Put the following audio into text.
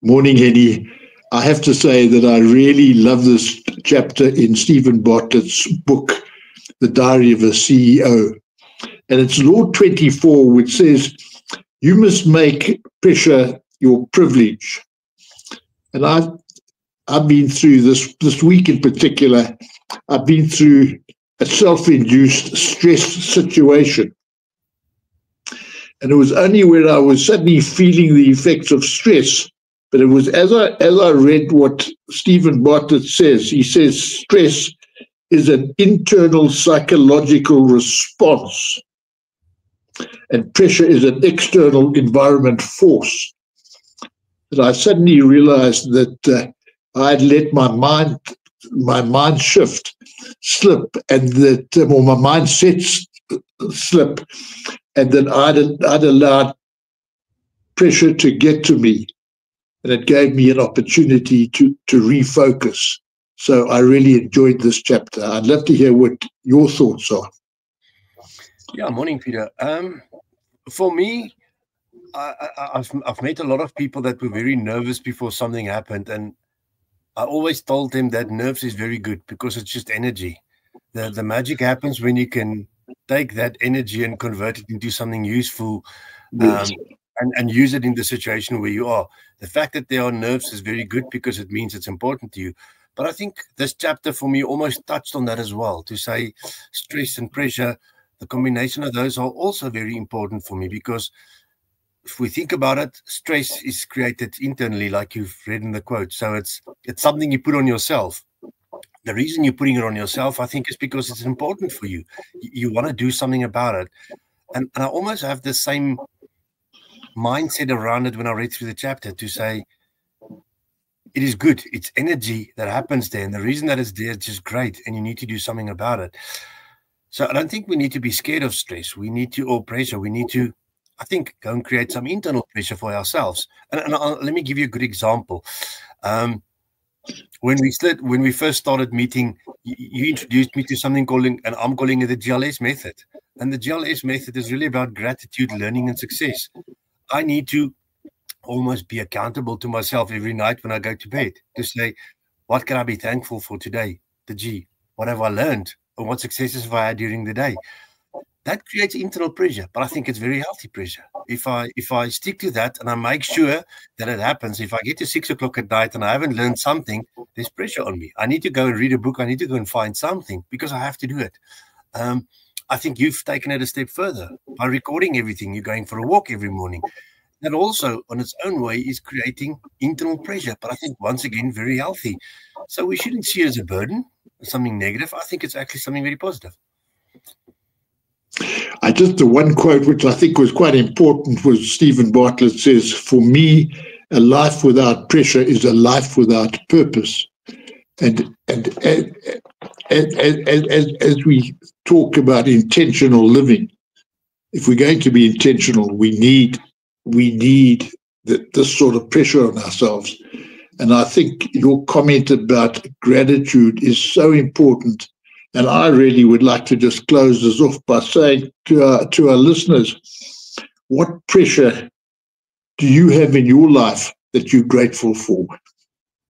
Morning, Henny. I have to say that I really love this chapter in Stephen Bartlett's book, The Diary of a CEO. And it's Law 24, which says, you must make pressure your privilege. And I've been through this week in particular, I've been through a self-induced stress situation. And it was only when I was suddenly feeling the effects of stress. But it was as I read what Stephen Bartlett says. He says stress is an internal psychological response, and pressure is an external environment force. And I suddenly realized that I had let my mind shift slip, and that or my mindset slip, and that I'd allowed pressure to get to me. And it gave me an opportunity to refocus. So I really enjoyed this chapter. I'd love to hear what your thoughts are. Yeah, morning, Peter. For me, I've met a lot of people that were very nervous before something happened, and I always told them that nerves is very good because it's just energy. The magic happens when you can take that energy and convert it into something useful. Yes. And use it in the situation where you are. The fact that there are nerves is very good because it means it's important to you. But I think this chapter for me almost touched on that as well, to say stress and pressure, the combination of those are also very important for me, because if we think about it, stress is created internally, like you've read in the quote. So it's something you put on yourself. The reason you're putting it on yourself, I think, is because it's important for you. You want to do something about it. And I almost have the same mindset around it when I read through the chapter, to say it is good. It's energy that happens there. And the reason that it's there is just great. And you need to do something about it. So I don't think we need to be scared of stress. We need to, or pressure. We need to, I think, go and create some internal pressure for ourselves. And let me give you a good example. When we first started meeting, you introduced me to something and I'm calling it the GLS method. And the GLS method is really about gratitude, learning, and success. I need to almost be accountable to myself every night when I go to bed, to say, what can I be thankful for today? The G, what have I learned? Or what successes have I had during the day? That creates internal pressure, but I think it's very healthy pressure. If I stick to that and I make sure that it happens, if I get to 6 o'clock at night and I haven't learned something, there's pressure on me. I need to go and read a book. I need to go and find something because I have to do it. I think you've taken it a step further by recording everything. You're going for a walk every morning. That also, on its own way, is creating internal pressure. But I think, once again, very healthy. So we shouldn't see it as a burden, something negative. I think it's actually something very positive. The one quote which I think was quite important was Stephen Bartlett says, for me, a life without pressure is a life without purpose. And as we talk about intentional living, if we're going to be intentional, we need this sort of pressure on ourselves. And I think your comment about gratitude is so important. And I really would like to just close this off by saying to our listeners, what pressure do you have in your life that you're grateful for?